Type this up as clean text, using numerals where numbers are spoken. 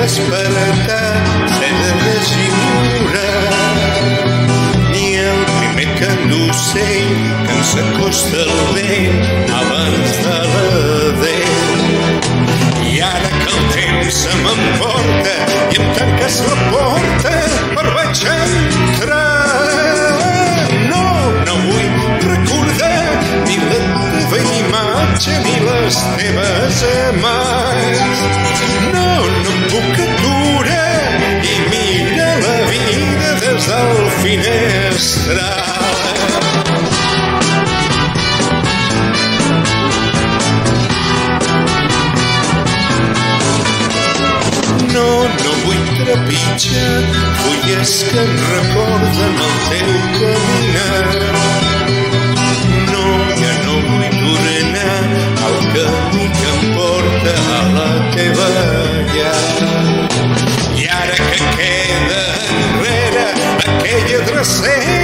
despertar seda de gimura, ni el primer cant d'ocell que ens acosta el vent abans de l'adéu. I ara que el temps se m'emporta i em tanques la porta per vaig entrar, no vull recordar ni la teva imatge ni les teves mans. No puc aturar i mira la vida des del finestral. No vull trepitjar fulles que em recorden el teu caminar. Ja no vull tornar al camí que em porta a la teva llar. I ara que queda enrere aquella drecera